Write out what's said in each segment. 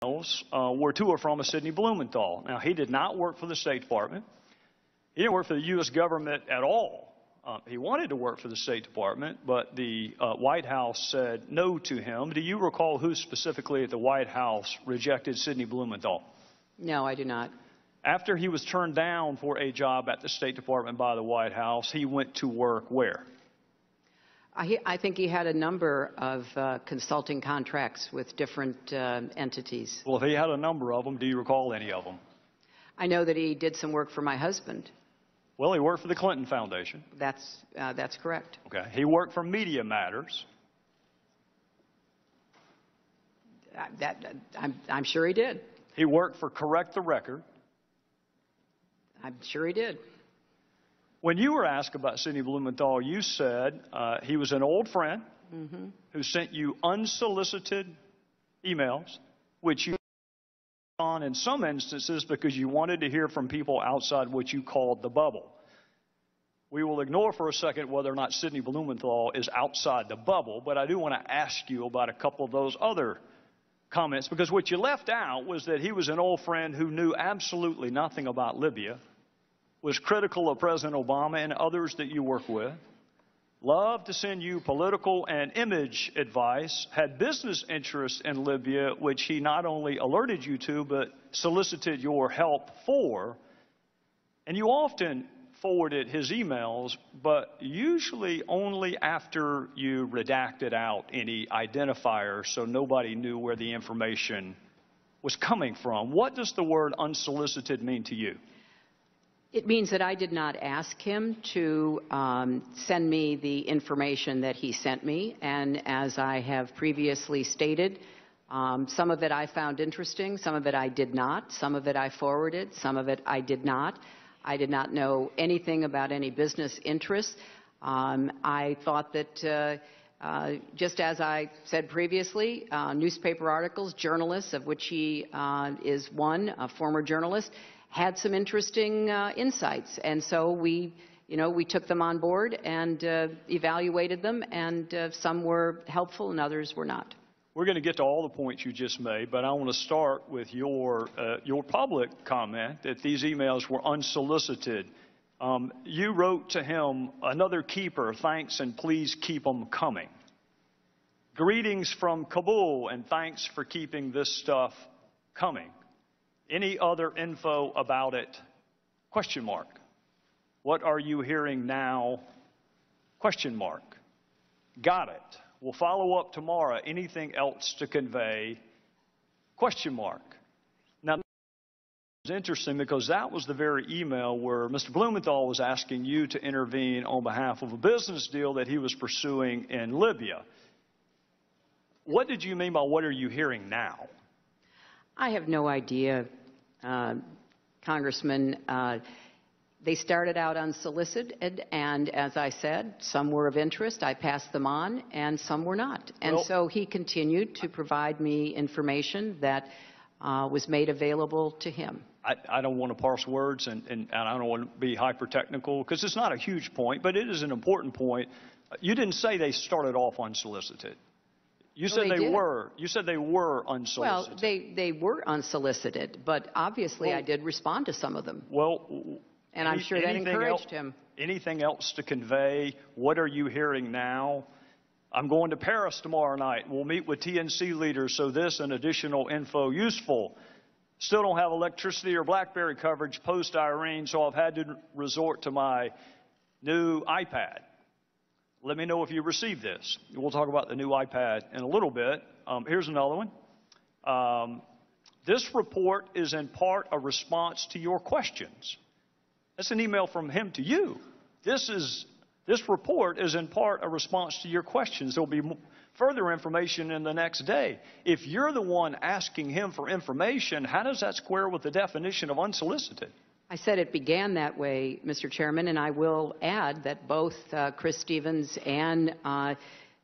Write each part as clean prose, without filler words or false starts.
were to or from a Sidney Blumenthal. Now, he did not work for the State Department. He didn't work for the U.S. government at all. He wanted to work for the State Department, but the White House said no to him. Do you recall who specifically at the White House rejected Sidney Blumenthal? No, I do not. After he was turned down for a job at the State Department by the White House, he went to work where? I think he had a number of consulting contracts with different entities. Well, if he had a number of them, do you recall any of them? I know that he did some work for my husband. Well, he worked for the Clinton Foundation. That's correct. Okay. He worked for Media Matters. I'm sure he did. He worked for Correct the Record. I'm sure he did. When you were asked about Sidney Blumenthal, you said he was an old friend who sent you unsolicited emails, which you on in some instances because you wanted to hear from people outside what you called the bubble. We will ignore for a second whether or not Sidney Blumenthal is outside the bubble, but I do want to ask you about a couple of those other comments, because what you left out was that he was an old friend who knew absolutely nothing about Libya, was critical of President Obama and others that you work with, loved to send you political and image advice, had business interests in Libya, which he not only alerted you to, but solicited your help for. And you often forwarded his emails, but usually only after you redacted out any identifiers so nobody knew where the information was coming from. What does the word unsolicited mean to you? It means that I did not ask him to send me the information that he sent me. And as I have previously stated, some of it I found interesting, some of it I did not, some of it I forwarded, some of it I did not. I did not know anything about any business interests. I thought that, just as I said previously, newspaper articles, journalists, of which he is one, a former journalist, had some interesting insights. And so we took them on board and evaluated them, and some were helpful and others were not. We're going to get to all the points you just made, but I want to start with your public comment that these emails were unsolicited. You wrote to him, "Another keeper, thanks and please keep them coming. Greetings from Kabul and thanks for keeping this stuff coming. Any other info about it? Question mark. What are you hearing now? Question mark. Got it. We'll follow up tomorrow. Anything else to convey? Question mark." Now, it's interesting because that was the very email where Mr. Blumenthal was asking you to intervene on behalf of a business deal that he was pursuing in Libya. What did you mean by what are you hearing now? I have no idea, Congressman. They started out unsolicited, and as I said, some were of interest. I passed them on, and some were not. And so he continued to provide me information that was made available to him. I don't want to parse words, and I don't want to be hyper-technical, because it's not a huge point, but it is an important point. You didn't say they started off unsolicited. You said they were. You said they were unsolicited. Well, they were unsolicited, but obviously I did respond to some of them. Well, and I'm sure that encouraged him. Anything else to convey? What are you hearing now? I'm going to Paris tomorrow night. We'll meet with TNC leaders, so this and additional info useful. Still don't have electricity or BlackBerry coverage post-Irene, so I've had to resort to my new iPad. Let me know if you received this. We'll talk about the new iPad in a little bit. Here's another one. This report is in part a response to your questions. That's an email from him to you. This report is in part a response to your questions. There'll be further information in the next day. If you're the one asking him for information, how does that square with the definition of unsolicited? I said it began that way, Mr. Chairman, and I will add that both Chris Stevens and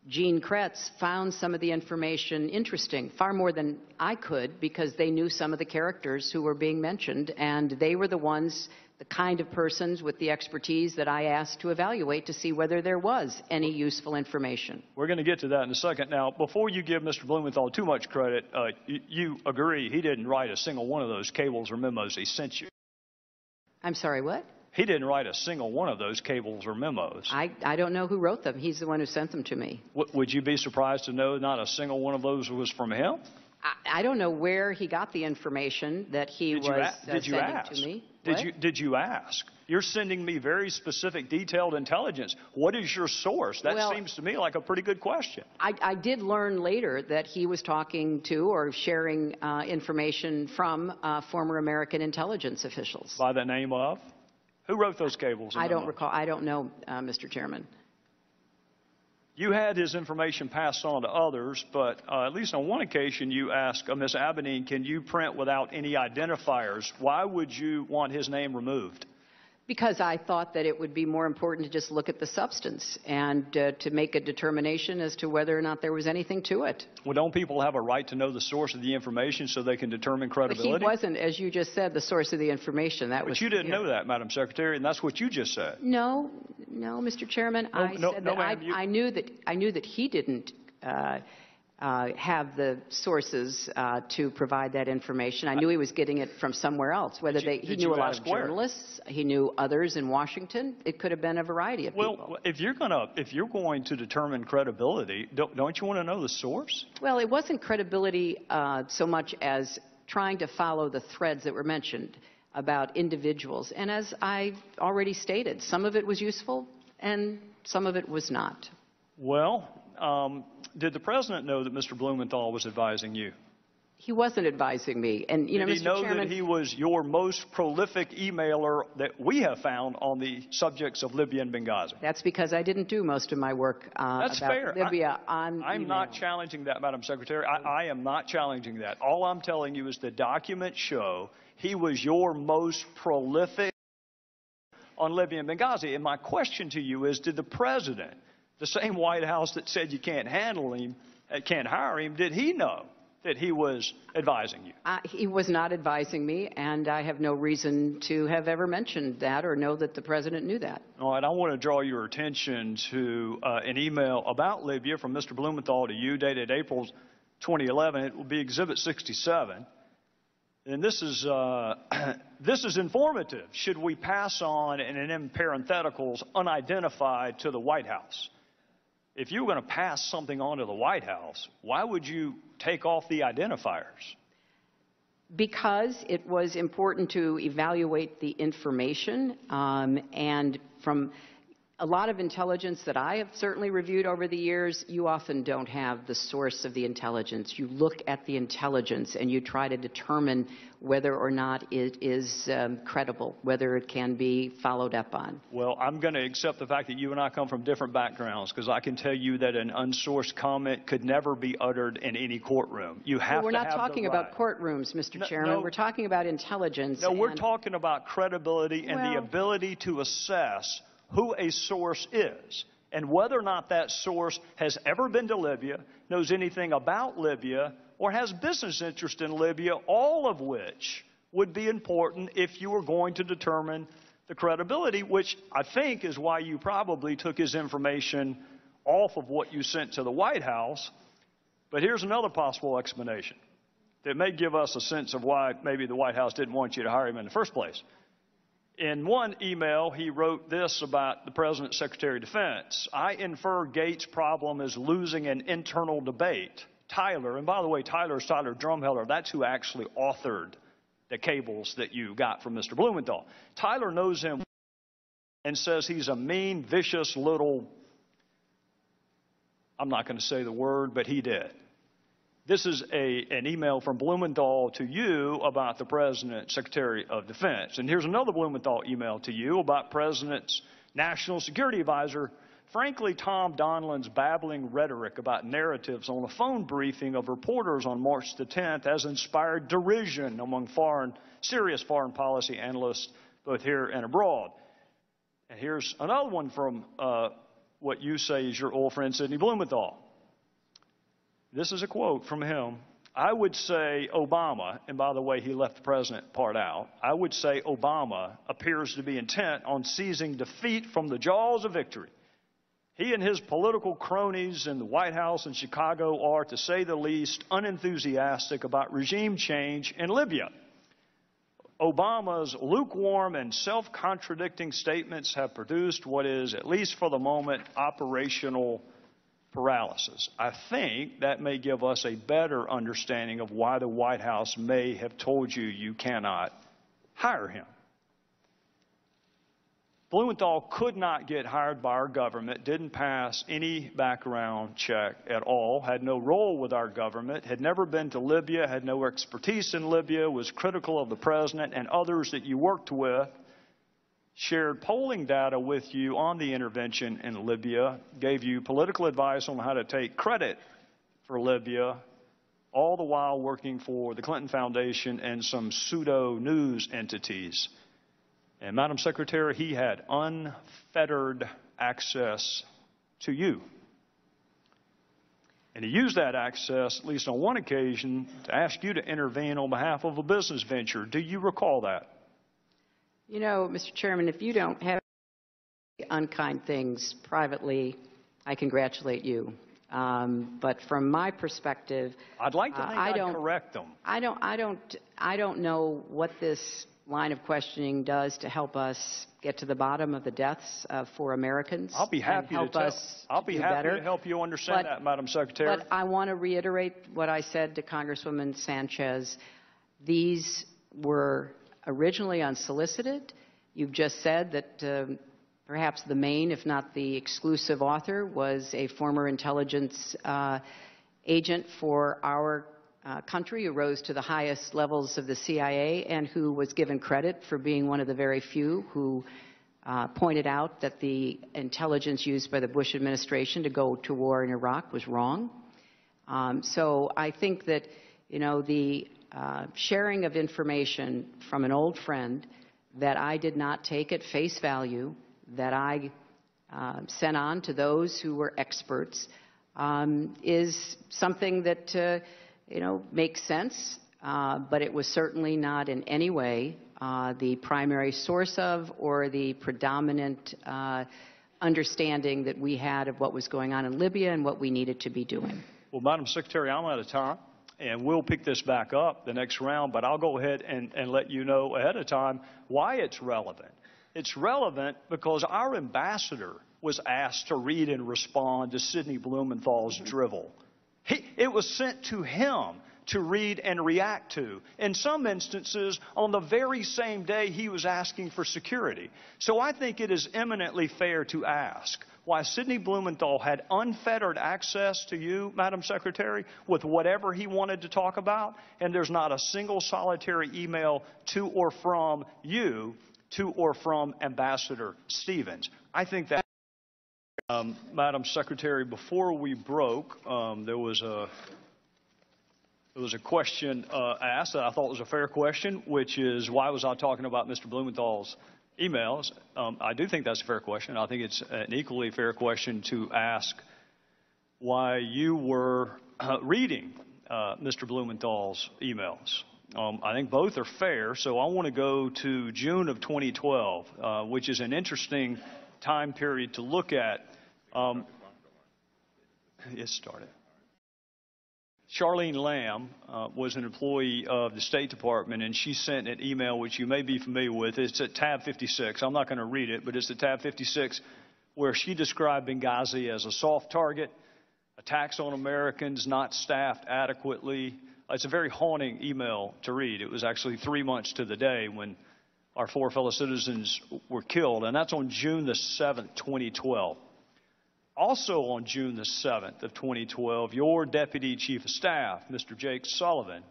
Gene Kretz found some of the information interesting, far more than I could, because they knew some of the characters who were being mentioned, and they were the ones the kind of persons with the expertise that I asked to evaluate to see whether there was any useful information. We're going to get to that in a second. Now, before you give Mr. Blumenthal too much credit, you agree he didn't write a single one of those cables or memos he sent you. I'm sorry, what? He didn't write a single one of those cables or memos. I don't know who wrote them. He's the one who sent them to me. Would you be surprised to know not a single one of those was from him? I don't know where he got the information that he was sending to me. Did you ask? You're sending me very specific, detailed intelligence. What is your source? That seems to me like a pretty good question. I did learn later that he was talking to or sharing information from former American intelligence officials. By the name of? Who wrote those cables? I don't recall. I don't know, Mr. Chairman. You had his information passed on to others, but at least on one occasion you asked Ms. Abedine, can you print without any identifiers? Why would you want his name removed? Because I thought that it would be more important to just look at the substance and to make a determination as to whether or not there was anything to it. Well, don't people have a right to know the source of the information so they can determine credibility? But he wasn't, as you just said, the source of the information. But you didn't know that, Madam Secretary, and that's what you just said. No, Mr. Chairman. I knew that he didn't have the sources to provide that information. I knew he was getting it from somewhere else. He knew a lot of journalists, he knew others in Washington. It could have been a variety of people. Well, if you're going to determine credibility, don't you want to know the source? Well, it wasn't credibility so much as trying to follow the threads that were mentioned about individuals. And as I already stated, some of it was useful and some of it was not. Well, did the president know that Mr. Blumenthal was advising you? He wasn't advising me. And, Did he know that he was your most prolific emailer that we have found on the subjects of Libya and Benghazi? That's because I didn't do most of my work That's about fair. Libya on I'm email. not challenging that, Madam Secretary. I am not challenging that. All I'm telling you is the documents show he was your most prolific on Libya and Benghazi. And my question to you is, did the president, the same White House that said you can't handle him, can't hire him, did he know that he was advising you? He was not advising me, and I have no reason to have ever mentioned that or know that the president knew that. All right, I want to draw your attention to an email about Libya from Mr. Blumenthal to you, dated April 2011. It will be Exhibit 67. And this is informative. Should we pass on, and in parentheticals, unidentified to the White House? If you were going to pass something on to the White House, why would you take off the identifiers? Because it was important to evaluate the information, and from a lot of intelligence that I have certainly reviewed over the years, you often don't have the source of the intelligence. You look at the intelligence and you try to determine whether or not it is credible, whether it can be followed up on. Well, I'm going to accept the fact that you and I come from different backgrounds, because I can tell you that an unsourced comment could never be uttered in any courtroom. You have We're to not have talking the about right. courtrooms, Mr. Chairman. We're talking about intelligence. No, we're talking about credibility and the ability to assess who a source is and whether or not that source has ever been to Libya, knows anything about Libya, or has business interest in Libya, all of which would be important if you were going to determine the credibility, which I think is why you probably took his information off of what you sent to the White House. But here's another possible explanation that may give us a sense of why maybe the White House didn't want you to hire him in the first place. In one email, he wrote this about the President's Secretary of Defense. I infer Gates' problem is losing an internal debate. Tyler, and by the way, Tyler is Tyler Drumheller. That's who actually authored the cables that you got from Mr. Blumenthal. Tyler knows him and says he's a mean, vicious little, I'm not going to say the word, but he did. This is an email from Blumenthal to you about the President's Secretary of Defense. And here's another Blumenthal email to you about President's National Security Advisor. Frankly, Tom Donilon's babbling rhetoric about narratives on a phone briefing of reporters on March the 10th has inspired derision among serious foreign policy analysts, both here and abroad. And here's another one from what you say is your old friend, Sidney Blumenthal. This is a quote from him. I would say Obama, and by the way, he left the president part out. I would say Obama appears to be intent on seizing defeat from the jaws of victory. He and his political cronies in the White House in Chicago are, to say the least, unenthusiastic about regime change in Libya. Obama's lukewarm and self-contradicting statements have produced what is, at least for the moment, operational paralysis. I think that may give us a better understanding of why the White House may have told you you cannot hire him. Blumenthal could not get hired by our government, didn't pass any background check at all, had no role with our government, had never been to Libya, had no expertise in Libya, was critical of the president and others that you worked with, shared polling data with you on the intervention in Libya, gave you political advice on how to take credit for Libya, all the while working for the Clinton Foundation and some pseudo-news entities. And, Madam Secretary, he had unfettered access to you. And he used that access, at least on one occasion, to ask you to intervene on behalf of a business venture. Do you recall that? You know, Mr. Chairman, if you don't have unkind things privately, I congratulate you. But from my perspective, I'd like to think I'd correct them. I don't know what this line of questioning does to help us get to the bottom of the deaths of 4 Americans. I'll be happy to help you understand that, Madam Secretary. But I want to reiterate what I said to Congresswoman Sanchez. These were originally unsolicited. You've just said that perhaps the main, if not the exclusive author, was a former intelligence agent for our country who rose to the highest levels of the CIA and who was given credit for being one of the very few who pointed out that the intelligence used by the Bush administration to go to war in Iraq was wrong. So I think that, you know, the sharing of information from an old friend that I did not take at face value, that I sent on to those who were experts, is something that, you know, makes sense, but it was certainly not in any way the primary source of or the predominant understanding that we had of what was going on in Libya and what we needed to be doing. Well, Madam Secretary, I'm out of time, and we'll pick this back up the next round, but I'll go ahead and let you know ahead of time why it's relevant. It's relevant because our ambassador was asked to read and respond to Sidney Blumenthal's drivel. It was sent to him to read and react to, in some instances on the very same day he was asking for security. So I think it is eminently fair to ask why Sidney Blumenthal had unfettered access to you, Madam Secretary, with whatever he wanted to talk about, and there's not a single solitary email to or from you, to or from Ambassador Stevens. I think that, Madam Secretary, before we broke, there was a question asked that I thought was a fair question, which is, why was I talking about Mr. Blumenthal's emails? I do think that's a fair question. I think it's an equally fair question to ask why you were reading Mr. Blumenthal's emails. I think both are fair, so I want to go to June of 2012, which is an interesting time period to look at. It started. Charlene Lamb was an employee of the State Department, and she sent an email which you may be familiar with. It's at tab 56. I'm not going to read it, but it's at tab 56, where she described Benghazi as a soft target, attacks on Americans not staffed adequately. It's a very haunting email to read. It was actually 3 months to the day when our 4 fellow citizens were killed, and that's on June the 7th, 2012. Also on June the 7th of 2012, your Deputy Chief of Staff, Mr. Jake Sullivan,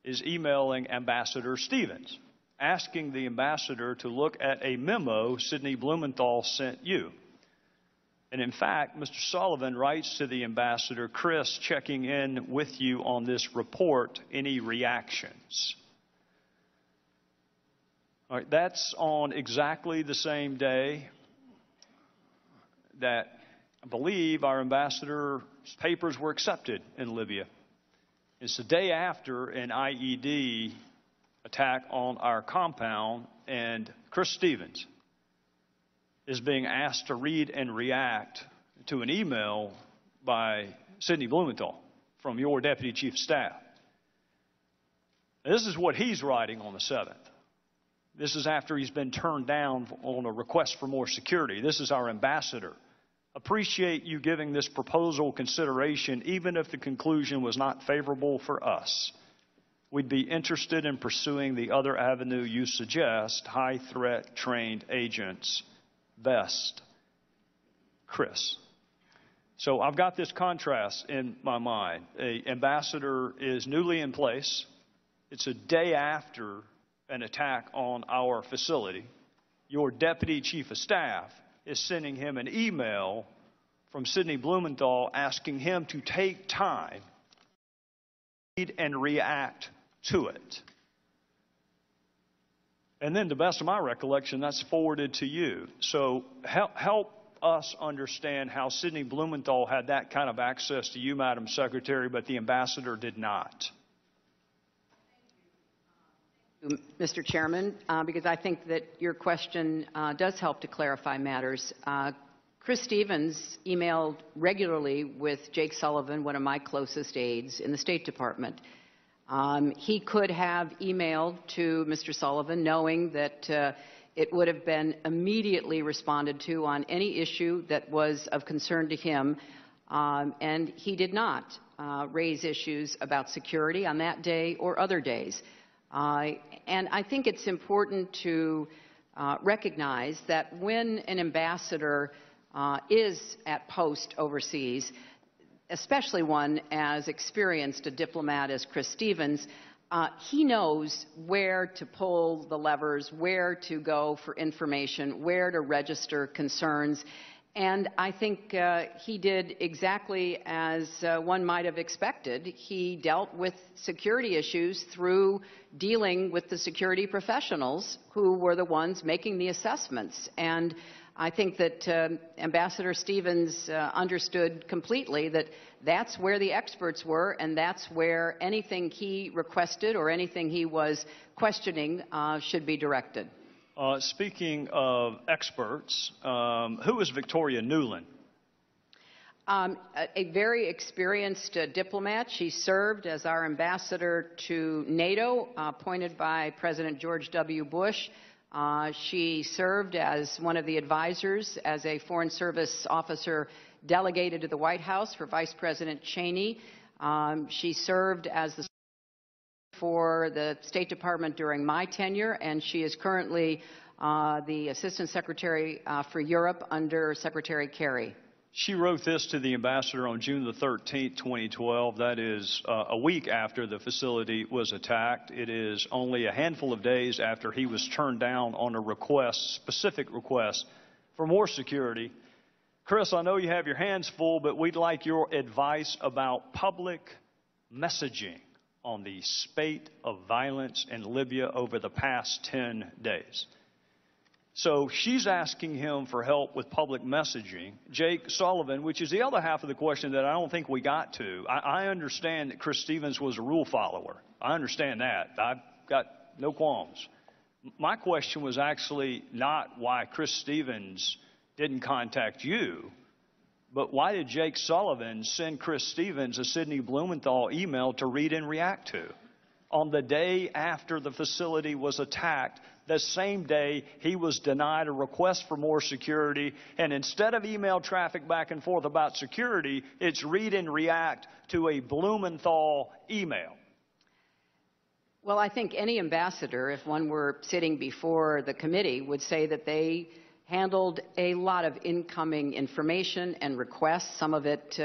is emailing Ambassador Stevens, asking the ambassador to look at a memo Sidney Blumenthal sent you. And in fact, Mr. Sullivan writes to the ambassador, Chris, checking in with you on this report, any reactions? All right, that's on exactly the same day that I believe our ambassador's papers were accepted in Libya. It's the day after an IED attack on our compound, and Chris Stevens is being asked to read and react to an email by Sidney Blumenthal from your Deputy Chief of Staff. This is what he's writing on the 7th. This is after he's been turned down on a request for more security. This is our ambassador. Appreciate you giving this proposal consideration, even if the conclusion was not favorable for us. We'd be interested in pursuing the other avenue you suggest, high-threat trained agents. Best, Chris. So I've got this contrast in my mind. An ambassador is newly in place. It's a day after an attack on our facility. Your Deputy Chief of Staff is sending him an email from Sidney Blumenthal asking him to take time, read and react to it. And then, to the best of my recollection, that's forwarded to you. So help us understand how Sidney Blumenthal had that kind of access to you, Madam Secretary, but the ambassador did not. Mr. Chairman, because I think that your question does help to clarify matters. Chris Stevens emailed regularly with Jake Sullivan, one of my closest aides in the State Department. He could have emailed to Mr. Sullivan knowing that it would have been immediately responded to on any issue that was of concern to him, and he did not raise issues about security on that day or other days. And I think it's important to recognize that when an ambassador is at post overseas, especially one as experienced a diplomat as Chris Stevens, he knows where to pull the levers, where to go for information, where to register concerns. And I think he did exactly as one might have expected. He dealt with security issues through dealing with the security professionals who were the ones making the assessments. And I think that Ambassador Stevens understood completely that that's where the experts were, and that's where anything he requested or anything he was questioning should be directed. Speaking of experts, who is Victoria Newland? A very experienced diplomat. She served as our ambassador to NATO, appointed by President George W. Bush. She served as one of the advisors as a Foreign Service officer delegated to the White House for Vice President Cheney. She served as the for the State Department during my tenure, and she is currently the Assistant Secretary for Europe under Secretary Kerry. She wrote this to the ambassador on June the 13th, 2012. That is a week after the facility was attacked. It is only a handful of days after he was turned down on a request, specific request, for more security. Chris, I know you have your hands full, but we'd like your advice about public messaging on the spate of violence in Libya over the past 10 days. So she's asking him for help with public messaging. Jake Sullivan, which is the other half of the question that I don't think we got to. I understand that Chris Stevens was a rule follower. I understand that. I've got no qualms. My question was actually not why Chris Stevens didn't contact you, but why did Jake Sullivan send Chris Stevens a Sidney Blumenthal email to read and react to on the day after the facility was attacked? The same day he was denied a request for more security, and instead of email traffic back and forth about security, it's read and react to a Blumenthal email. Well, I think any ambassador, if one were sitting before the committee, would say that they handled a lot of incoming information and requests. Some of it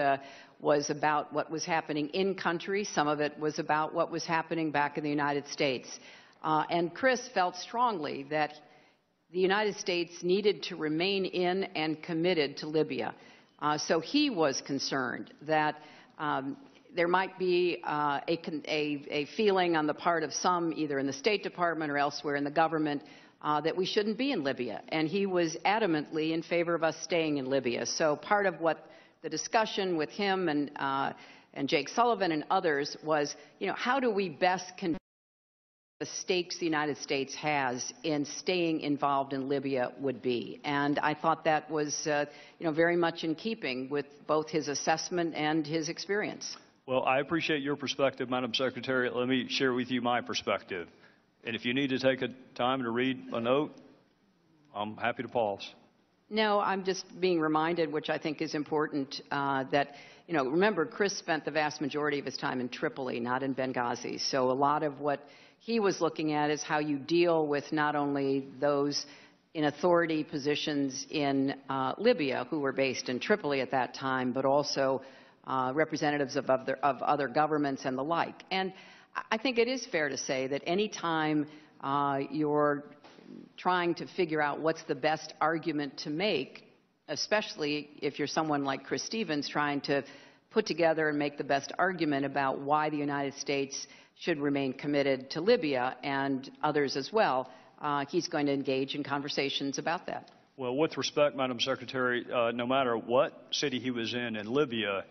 was about what was happening in country. Some of it was about what was happening back in the United States. And Chris felt strongly that the United States needed to remain in and committed to Libya. So he was concerned that there might be a feeling on the part of some, either in the State Department or elsewhere in the government, that we shouldn't be in Libya. And he was adamantly in favor of us staying in Libya. So part of what the discussion with him and and Jake Sullivan and others was, how do we best convey the stakes the United States has in staying involved in Libya would be. And I thought that was, very much in keeping with both his assessment and his experience. Well, I appreciate your perspective, Madam Secretary. Let me share with you my perspective. And if you need to take a time to read a note, I'm happy to pause. No, I'm just being reminded, which I think is important, that, remember, Chris spent the vast majority of his time in Tripoli, not in Benghazi. So a lot of what he was looking at is how you deal with not only those in authority positions in Libya who were based in Tripoli at that time, but also representatives of other governments and the like. And I think it is fair to say that any time you're trying to figure out what's the best argument to make, especially if you're someone like Chris Stevens trying to put together and make the best argument about why the United States should remain committed to Libya and others as well, he's going to engage in conversations about that. Well, with respect, Madam Secretary, no matter what city he was in Libya,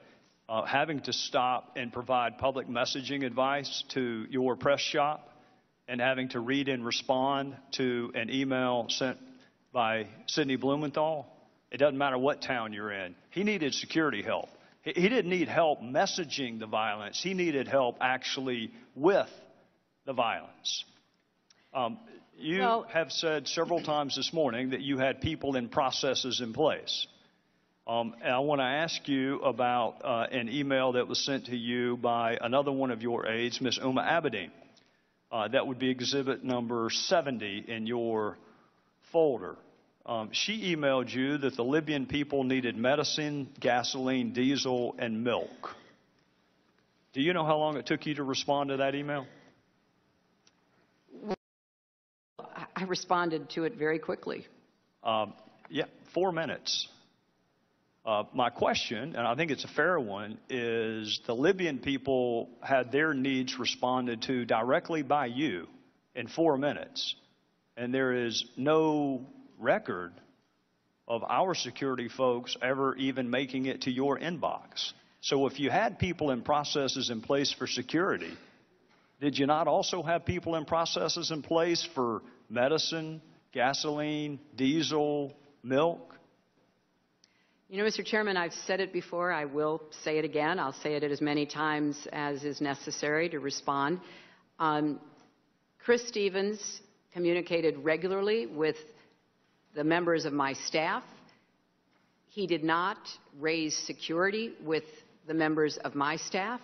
having to stop and provide public messaging advice to your press shop and having to read and respond to an email sent by Sidney Blumenthal, it doesn't matter what town you're in. He needed security help. He didn't need help messaging the violence. He needed help actually with the violence. You have said several times this morning that you had people and processes in place. And I want to ask you about an email that was sent to you by another one of your aides, Ms. Uma Abedin. That would be exhibit number 70 in your folder. She emailed you that the Libyan people needed medicine, gasoline, diesel, and milk. Do you know how long it took you to respond to that email? I responded to it very quickly. 4 minutes. My question, and I think it's a fair one, is the Libyan people had their needs responded to directly by you in 4 minutes, and there is no record of our security folks ever even making it to your inbox. So if you had people and processes in place for security, did you not also have people and processes in place for medicine, gasoline, diesel, milk? Mr. Chairman, I've said it before. I will say it again. I'll say it as many times as is necessary to respond. Chris Stevens communicated regularly with the members of my staff. He did not raise security with the members of my staff.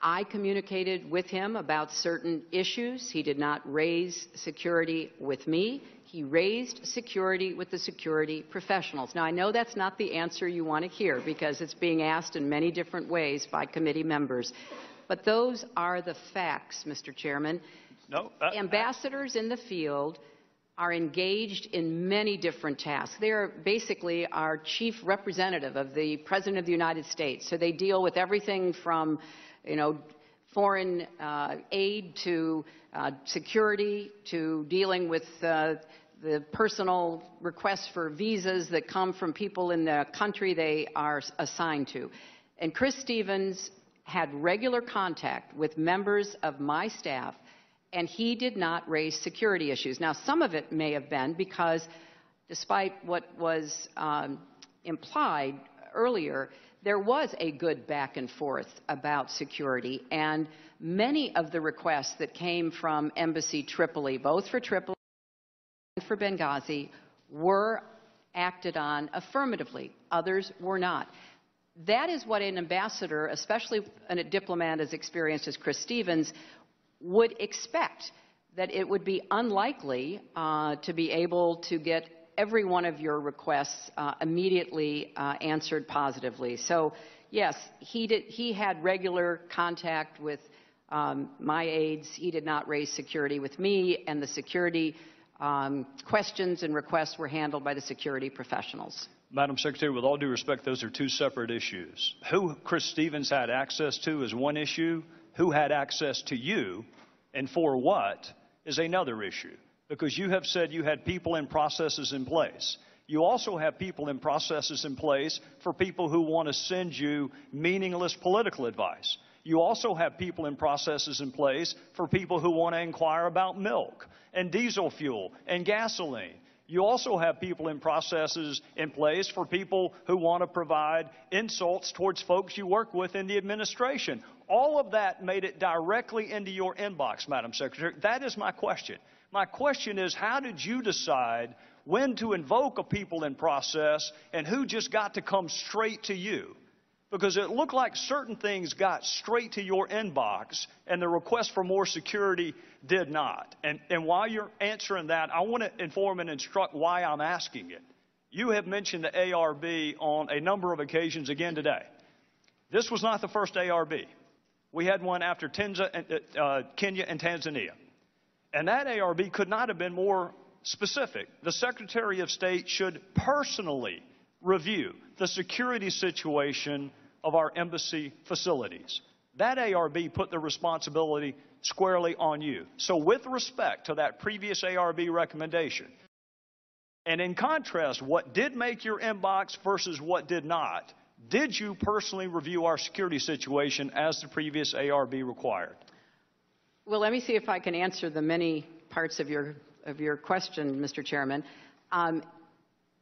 I communicated with him about certain issues. He did not raise security with me. He raised security with the security professionals. Now, I know that's not the answer you want to hear because it's being asked in many different ways by committee members. But those are the facts, Mr. Chairman. Ambassadors in the field are engaged in many different tasks. They are basically our chief representative of the President of the United States. So they deal with everything from, foreign aid to security to dealing with the personal requests for visas that come from people in the country they are assigned to. And Chris Stevens had regular contact with members of my staff, and he did not raise security issues. Now, some of it may have been because, despite what was implied earlier, there was a good back and forth about security, and many of the requests that came from Embassy Tripoli, both for Tripoli and for Benghazi, were acted on affirmatively. Others were not. That is what an ambassador, especially a diplomat as experienced as Chris Stevens, would expect, that it would be unlikely to be able to get every one of your requests immediately answered positively. So, yes, he had regular contact with my aides. He did not raise security with me, and the security questions and requests were handled by the security professionals. Madam Secretary, with all due respect, those are two separate issues. Who Chris Stevens had access to is one issue. Who had access to you and for what is another issue. Because you have said you had people and processes in place. You also have people and processes in place for people who want to send you meaningless political advice. You also have people and processes in place for people who want to inquire about milk and diesel fuel and gasoline. You also have people and processes in place for people who want to provide insults towards folks you work with in the administration. All of that made it directly into your inbox, Madam Secretary. That is my question. My question is, how did you decide when to invoke a people and process and who just got to come straight to you? Because it looked like certain things got straight to your inbox and the request for more security did not. And while you're answering that, I want to inform and instruct why I'm asking it. You have mentioned the ARB on a number of occasions again today. This was not the first ARB. We had one after Kenya and Tanzania. And that ARB could not have been more specific. The Secretary of State should personally review the security situation of our embassy facilities. That ARB put the responsibility squarely on you. So with respect to that previous ARB recommendation, and in contrast, what did make your inbox versus what did not, did you personally review our security situation as the previous ARB required? Well, let me see if I can answer the many parts of your question, Mr. Chairman.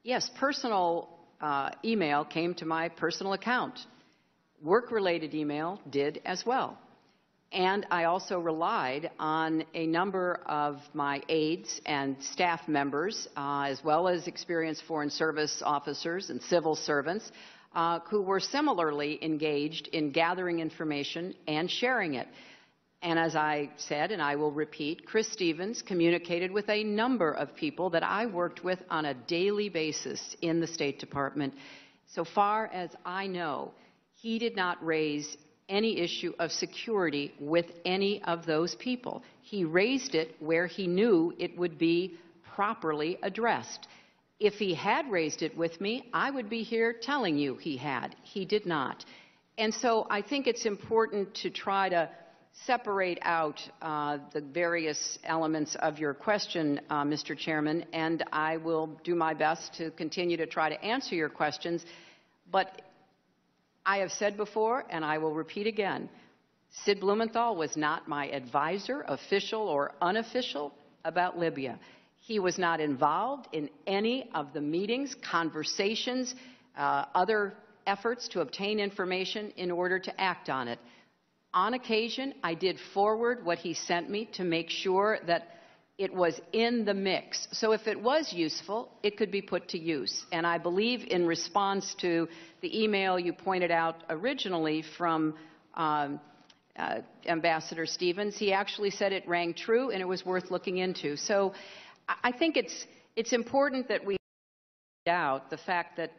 Yes, personal email came to my personal account. Work-related email did as well. And I also relied on a number of my aides and staff members, as well as experienced Foreign Service officers and civil servants, who were similarly engaged in gathering information and sharing it. And as I said, and I will repeat, Chris Stevens communicated with a number of people that I worked with on a daily basis in the State Department. So far as I know, he did not raise any issue of security with any of those people. He raised it where he knew it would be properly addressed. If he had raised it with me, I would be here telling you he had. He did not. And so I think it's important to try to separate out the various elements of your question, Mr. Chairman, and I will do my best to continue to try to answer your questions. But I have said before, and I will repeat again, Sid Blumenthal was not my advisor, official or unofficial, about Libya. He was not involved in any of the meetings, conversations, other efforts to obtain information in order to act on it. On occasion, I did forward what he sent me to make sure that it was in the mix. So if it was useful, it could be put to use. And I believe in response to the email you pointed out originally from Ambassador Stevens, he actually said it rang true and it was worth looking into. So I think it's important that we point out the fact that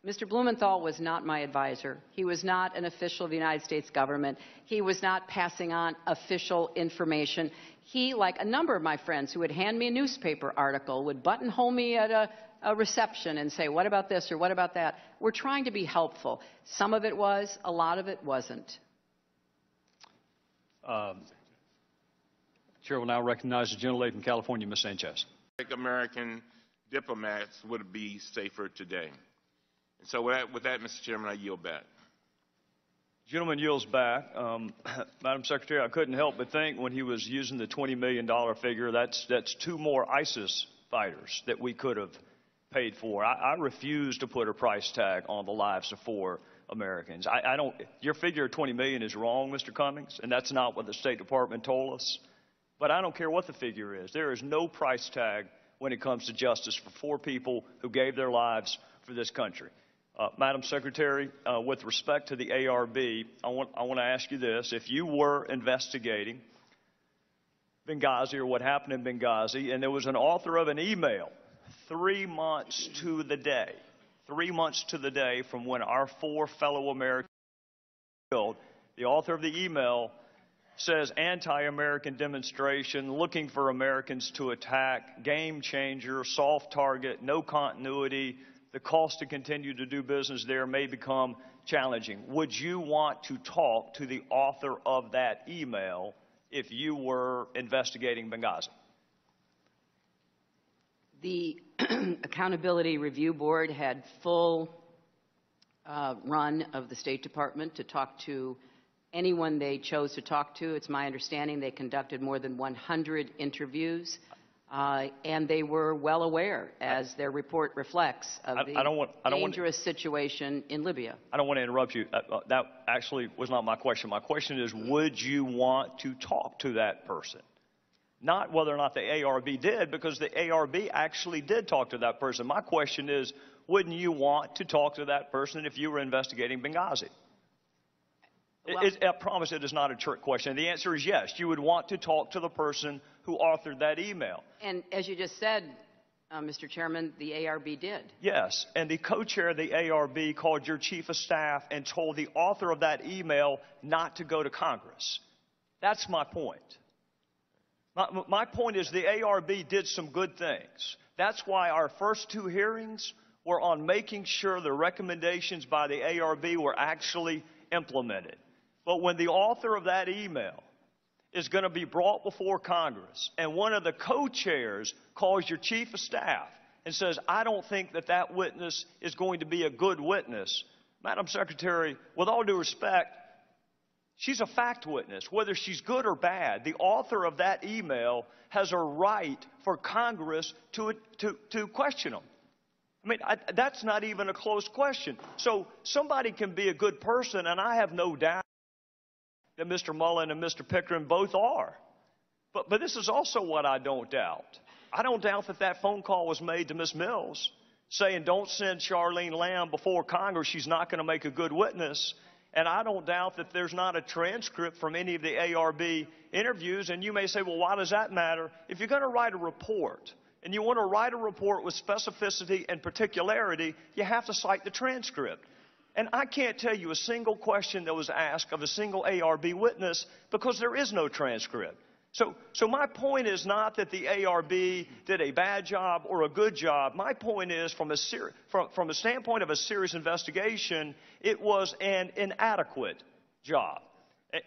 Mr. Blumenthal was not my advisor. He was not an official of the United States government. He was not passing on official information. He, like a number of my friends who would hand me a newspaper article, would buttonhole me at a reception and say, what about this or what about that? We're trying to be helpful. Some of it was, a lot of it wasn't. Chair will now recognize the gentlelady from California, Ms. Sanchez. American diplomats would be safer today. And so with that, Mr. Chairman, I yield back. Gentleman yields back. Madam Secretary, I couldn't help but think when he was using the $20 million figure, that's two more ISIS fighters that we could have paid for. I refuse to put a price tag on the lives of 4 Americans. I don't. Your figure of $20 million is wrong, Mr. Cummings, and that's not what the State Department told us. But I don't care what the figure is. There is no price tag when it comes to justice for 4 people who gave their lives for this country. Madam Secretary, with respect to the ARB, I want to ask you this. If you were investigating Benghazi or what happened in Benghazi, and there was an author of an email 3 months to the day from when our 4 fellow Americans were killed, the author of the email says anti-American demonstration, looking for Americans to attack, game changer, soft target, no continuity, the cost to continue to do business there may become challenging. Would you want to talk to the author of that email if you were investigating Benghazi? The Accountability Review Board had full run of the State Department to talk to anyone they chose to talk to. It's my understanding they conducted more than 100 interviews, and they were well aware, as their report reflects, of the dangerous situation in Libya. I don't want to interrupt you. That actually was not my question. My question is, would you want to talk to that person? Not whether or not the ARB did, because the ARB actually did talk to that person. My question is, wouldn't you want to talk to that person if you were investigating Benghazi? Well, I promise it is not a trick question. The answer is yes. You would want to talk to the person who authored that email. And as you just said, Mr. Chairman, the ARB did. Yes, and the co-chair of the ARB called your chief of staff and told the author of that email not to go to Congress. That's my point. My point is the ARB did some good things. That's why our first two hearings were on making sure the recommendations by the ARB were actually implemented. But when the author of that email is going to be brought before Congress and one of the co-chairs calls your chief of staff and says, I don't think that that witness is going to be a good witness, Madam Secretary, with all due respect, she's a fact witness. Whether she's good or bad, the author of that email has a right for Congress to question them. I mean, that's not even a close question. So somebody can be a good person, and I have no doubt that Mr. Mullen and Mr. Pickering both are. But this is also what I don't doubt. I don't doubt that that phone call was made to Ms. Mills saying don't send Charlene Lamb before Congress. She's not going to make a good witness. And I don't doubt that there's not a transcript from any of the ARB interviews. And you may say, well, why does that matter? If you're going to write a report, and you want to write a report with specificity and particularity, you have to cite the transcript. And I can't tell you a single question that was asked of a single ARB witness because there is no transcript. So my point is not that the ARB did a bad job or a good job. My point is from a standpoint of a serious investigation, it was an inadequate job.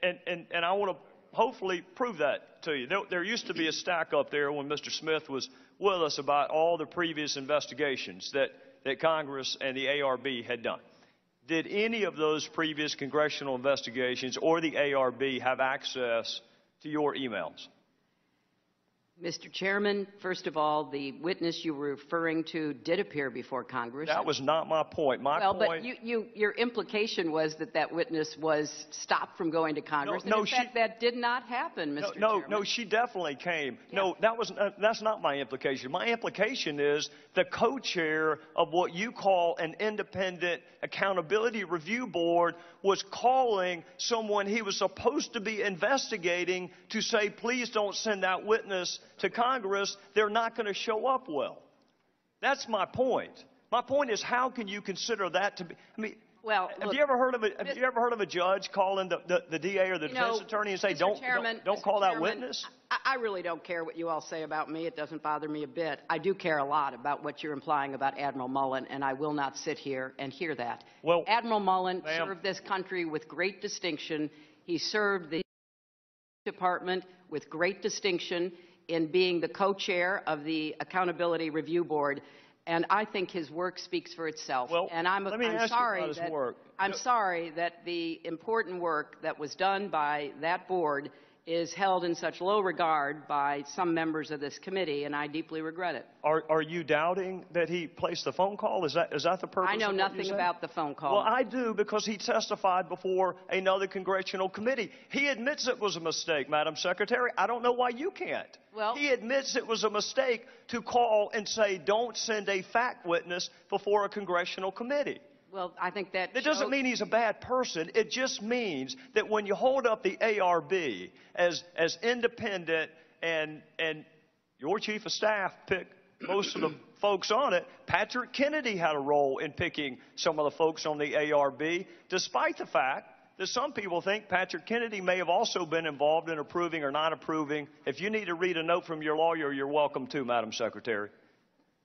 And I want to hopefully prove that to you. There used to be a stack up there when Mr. Smith was with us about all the previous investigations that Congress and the ARB had done. Did any of those previous congressional investigations or the ARB have access to your emails? Mr. Chairman, first of all, the witness you were referring to did appear before Congress. That was not my point. But your implication was that that witness was stopped from going to Congress. In fact, that did not happen, Mr. Chairman. No, she definitely came. Yeah. No, that's not my implication. My implication is the co-chair of what you call an independent accountability review board was calling someone he was supposed to be investigating to say, please don't send that witness to Congress. They're not going to show up well. That's my point. My point is, how can you consider that to be? I mean, have you ever heard of a judge calling the DA or the defense attorney and say, don't call that witness? I really don't care what you all say about me. It doesn't bother me a bit. I do care a lot about what you're implying about Admiral Mullen, and I will not sit here and hear that. Well, Admiral Mullen served this country with great distinction. He served the Department with great distinction in being the co-chair of the Accountability Review Board. And I think his work speaks for itself. Well, and I'm sorry that the important work that was done by that board is held in such low regard by some members of this committee, and I deeply regret it. Are you doubting that he placed the phone call? Is that the purpose? I know nothing about the phone call. Well, I do, because he testified before another congressional committee. He admits it was a mistake, Madam Secretary. I don't know why you can't. Well, he admits it was a mistake to call and say, don't send a fact witness before a congressional committee. Well, I think that doesn't mean he's a bad person. It just means that when you hold up the ARB as independent and your chief of staff picked most of the folks on it, Patrick Kennedy had a role in picking some of the folks on the ARB, despite the fact that some people think Patrick Kennedy may have also been involved in approving or not approving. If you need to read a note from your lawyer, you're welcome to, Madam Secretary.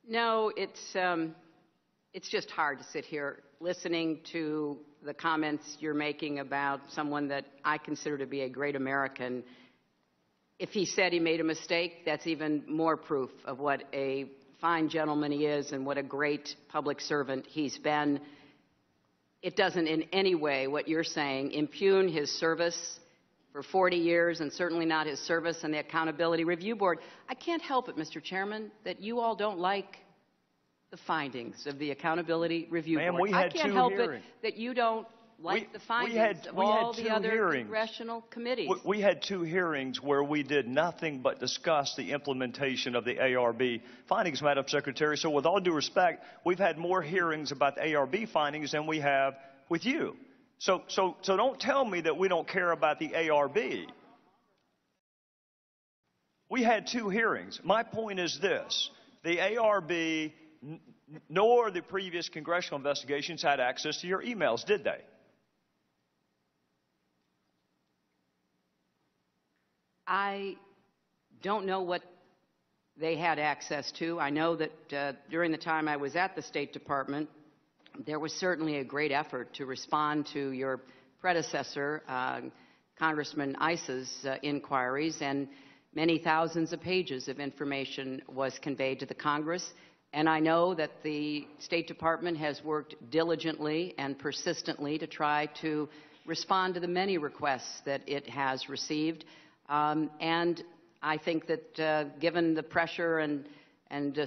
No, it's just hard to sit here listening to the comments you're making about someone that I consider to be a great American. If he said he made a mistake, that's even more proof of what a fine gentleman he is and what a great public servant he's been, it doesn't in any way, what you're saying, impugn his service for 40 years and certainly not his service on the Accountability Review Board. I can't help it, Mr. Chairman, that you all don't like the findings of the Accountability Review Board. I can't help it that you don't like the findings of all the other congressional committees. We had 2 hearings where we did nothing but discuss the implementation of the ARB findings, Madam Secretary. So with all due respect, we've had more hearings about the ARB findings than we have with you. So don't tell me that we don't care about the ARB. We had 2 hearings. My point is this. The ARB nor the previous congressional investigations had access to your emails, did they? I don't know what they had access to. I know that during the time I was at the State Department, there was certainly a great effort to respond to your predecessor, Congressman Issa's inquiries, and many thousands of pages of information was conveyed to the Congress. And I know that the State Department has worked diligently and persistently to try to respond to the many requests that it has received. And I think that given the pressure and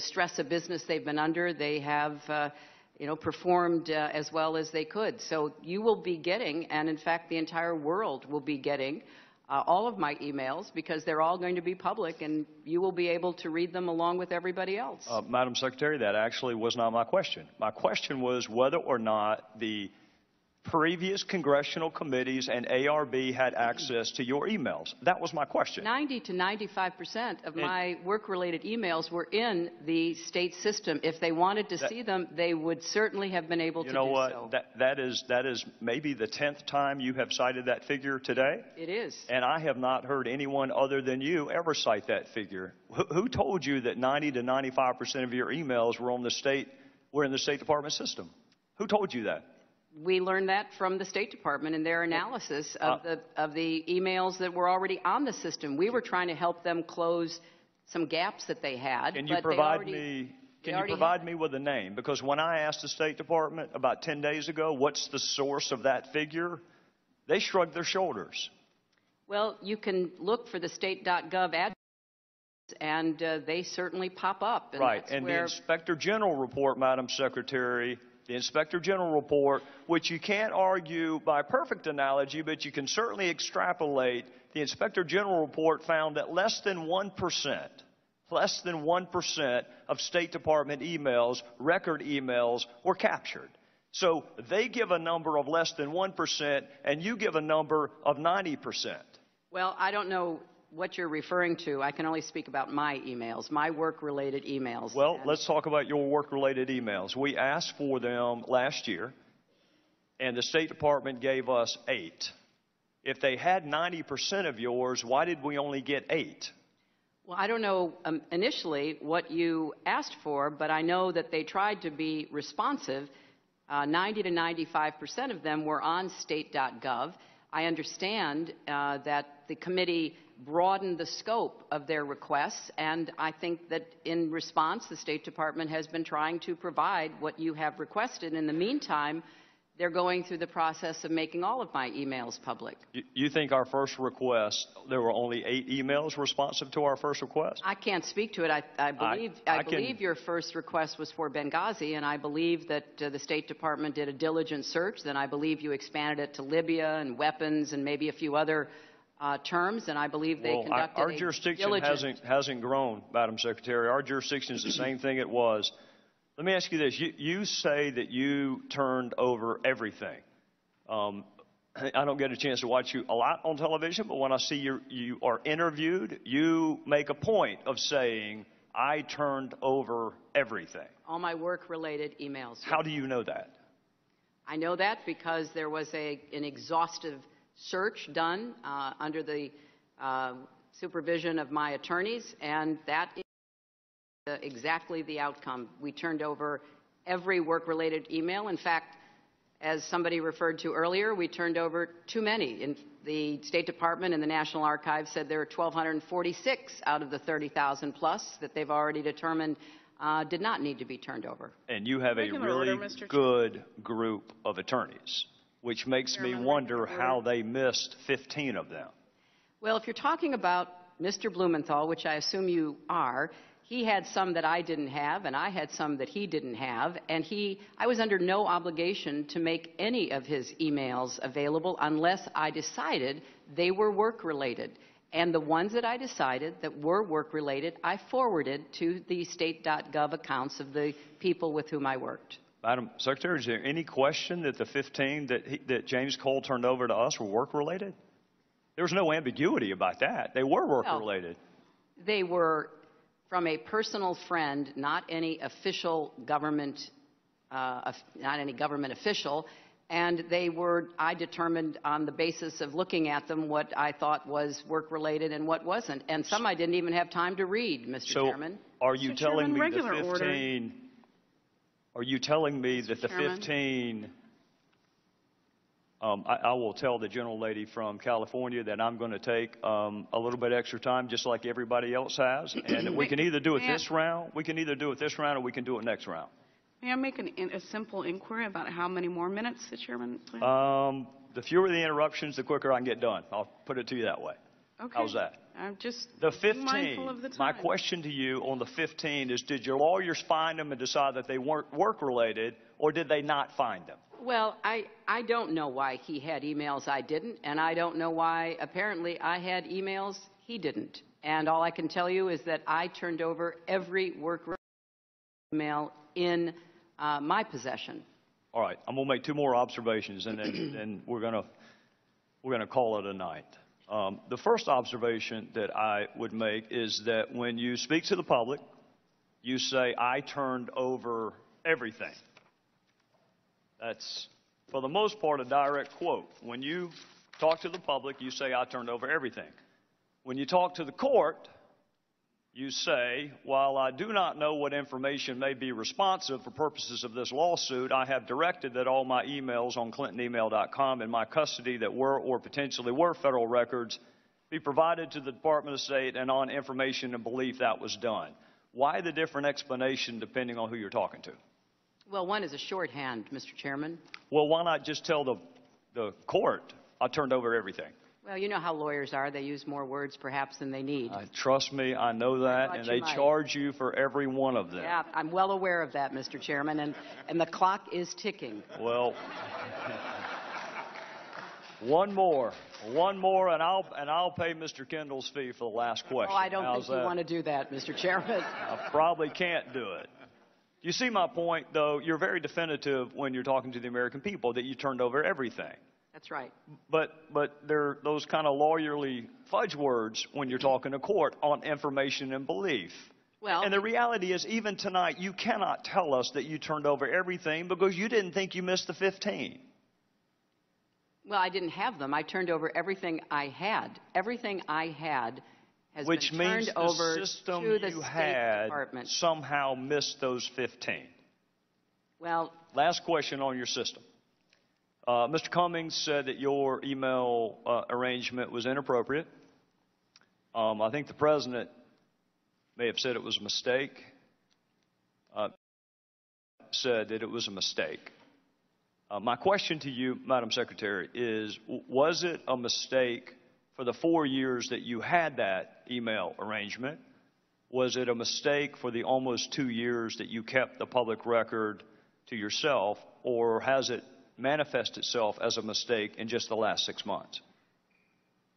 stress of business they've been under, they have performed as well as they could. So you will be getting, and in fact the entire world will be getting, all of my emails, because they're all going to be public, and you will be able to read them along with everybody else. Madam Secretary, that actually was not my question. My question was whether or not the previous congressional committees and ARB had access to your emails. That was my question. 90 to 95% of my work-related emails were in the state system. If they wanted to see them, they would certainly have been able to do so. You know what? That is maybe the 10th time you have cited that figure today. It is. And I have not heard anyone other than you ever cite that figure. Who told you that 90 to 95% of your emails were in the State Department system? Who told you that? We learned that from the State Department in their analysis of the emails that were already on the system. We were trying to help them close some gaps that they had. Can you provide me with a name? Because when I asked the State Department about 10 days ago, what's the source of that figure, they shrugged their shoulders. Well, you can look for the state.gov address, and they certainly pop up. And right, and the Inspector General report, Madam Secretary, the Inspector General report, which you can't argue by perfect analogy, but you can certainly extrapolate, the Inspector General report found that less than 1% of State Department emails, record emails, were captured. So they give a number of less than 1%, and you give a number of 90%. Well, I don't know what you're referring to. I can only speak about my emails, my work-related emails. Well, let's talk about your work-related emails. We asked for them last year, and the State Department gave us 8. If they had 90% of yours, why did we only get 8? Well, I don't know initially what you asked for, but I know that they tried to be responsive. 90 to 95% of them were on state.gov. I understand that the committee broadened the scope of their requests, and I think that in response, the State Department has been trying to provide what you have requested. In the meantime, they're going through the process of making all of my emails public. You think our first request, there were only 8 emails responsive to our first request? I can't speak to it. I believe your first request was for Benghazi, and I believe that the State Department did a diligent search. Then I believe you expanded it to Libya and weapons and maybe a few other terms, and I believe they conducted our jurisdiction hasn't grown, Madam Secretary. Our jurisdiction is the same thing it was. Let me ask you this. You say that you turned over everything. I don't get a chance to watch you a lot on television, but when I see you are interviewed, you make a point of saying, I turned over everything. All my work-related emails. Yes. How do you know that? I know that because there was an exhaustive search done under the supervision of my attorneys, and that is exactly the outcome. We turned over every work-related email. In fact, as somebody referred to earlier, we turned over too many. In the State Department and the National Archives said there are 1,246 out of the 30,000 plus that they've already determined did not need to be turned over. And you have a really good group of attorneys, which makes me wonder how they missed 15 of them. Well, if you're talking about Mr. Blumenthal, which I assume you are, he had some that I didn't have, and I had some that he didn't have, and I was under no obligation to make any of his emails available unless I decided they were work-related. And the ones that I decided that were work-related, I forwarded to the state.gov accounts of the people with whom I worked. Madam Secretary, is there any question that the 15 that James Cole turned over to us were work-related? There was no ambiguity about that. They were work-related. Well, they were from a personal friend, not any official government, not any government official, and I determined on the basis of looking at them what I thought was work-related and what wasn't. And some I didn't even have time to read, Mr. Chairman. Are you telling me the 15, are you telling me that the 15, I will tell the gentle lady from California that I'm going to take a little bit extra time, just like everybody else has, and we can either do it this round, or we can do it next round. May I make a simple inquiry about how many more minutes the chairman plans? The fewer the interruptions, the quicker I can get done. I'll put it to you that way. Okay. How's that? I'm just the 15, mindful of the time. My question to you on the 15 is, did your lawyers find them and decide that they weren't work-related, or did they not find them? Well, I don't know why he had emails I didn't, and I don't know why apparently I had emails he didn't. And all I can tell you is that I turned over every work email in my possession. All right, I'm going to make two more observations, and then we're going to call it a night. The first observation that I would make is that when you speak to the public, you say, I turned over everything. That's, for the most part, a direct quote. When you talk to the public, you say, I turned over everything. When you talk to the court, you say, while I do not know what information may be responsive for purposes of this lawsuit, I have directed that all my emails on clintonemail.com in my custody that were or potentially were federal records be provided to the Department of State, and on information and belief that was done. Why the different explanation depending on who you're talking to? Well, one is a shorthand, Mr. Chairman. Well, why not just tell the court I turned over everything? Well, you know how lawyers are. They use more words perhaps than they need. Trust me, I know that, and they charge you for every one of them. Yeah, I'm well aware of that, Mr. Chairman, and the clock is ticking. Well, one more, and I'll pay Mr. Kendall's fee for the last question. Oh, I don't think you want to do that, Mr. Chairman. I probably can't do it. You see my point, though? You're very definitive when you're talking to the American people that you turned over everything. That's right. But there are those kind of lawyerly fudge words when you're talking to court on information and belief. Well, and the reality is, even tonight, you cannot tell us that you turned over everything because you didn't think you missed the 15. Well, I didn't have them. I turned over everything I had. Everything I had has been turned over to the State Department. Somehow missed those 15. Well, last question on your system. Mr. Cummings said that your email arrangement was inappropriate. I think the president may have said it was a mistake. Said that it was a mistake. My question to you, Madam Secretary, is was it a mistake for the 4 years that you had that email arrangement? Was it a mistake for the almost 2 years that you kept the public record to yourself, or has it manifest itself as a mistake in just the last 6 months?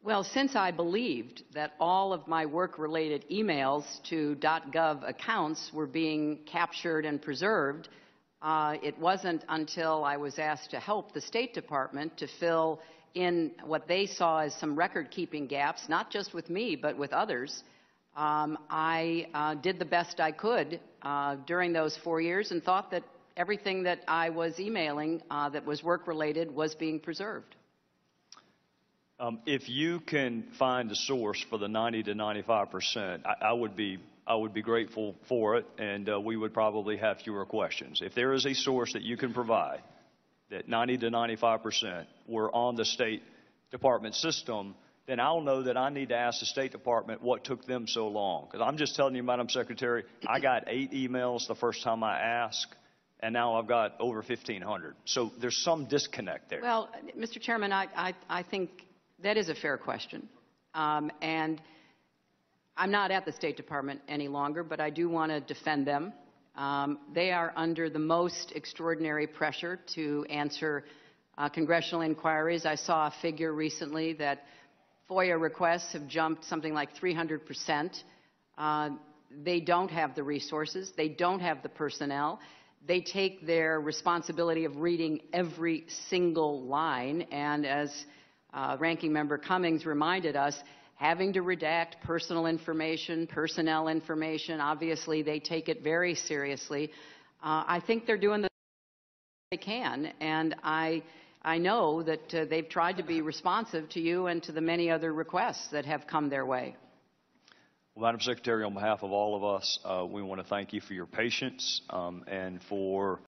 Well, since I believed that all of my work-related emails to .gov accounts were being captured and preserved, it wasn't until I was asked to help the State Department to fill in what they saw as some record-keeping gaps, not just with me, but with others. I did the best I could during those 4 years and thought that everything that I was emailing that was work-related was being preserved. If you can find a source for the 90 to 95%, I would be grateful for it, and we would probably have fewer questions. If there is a source that you can provide that 90 to 95% were on the State Department system, then I'll know that I need to ask the State Department what took them so long. Because I'm just telling you, Madam Secretary, I got 8 emails the first time I asked, and now I've got over 1,500. So there's some disconnect there. Well, Mr. Chairman, I think that is a fair question. And I'm not at the State Department any longer, but I do want to defend them. They are under the most extraordinary pressure to answer congressional inquiries. I saw a figure recently that FOIA requests have jumped something like 300%. They don't have the resources. They don't have the personnel. They take their responsibility of reading every single line, and as Ranking Member Cummings reminded us, having to redact personal information, personnel information, obviously they take it very seriously. I think they're doing the best they can, and I know that they've tried to be responsive to you and to the many other requests that have come their way. Well, Madam Secretary, on behalf of all of us, we want to thank you for your patience and for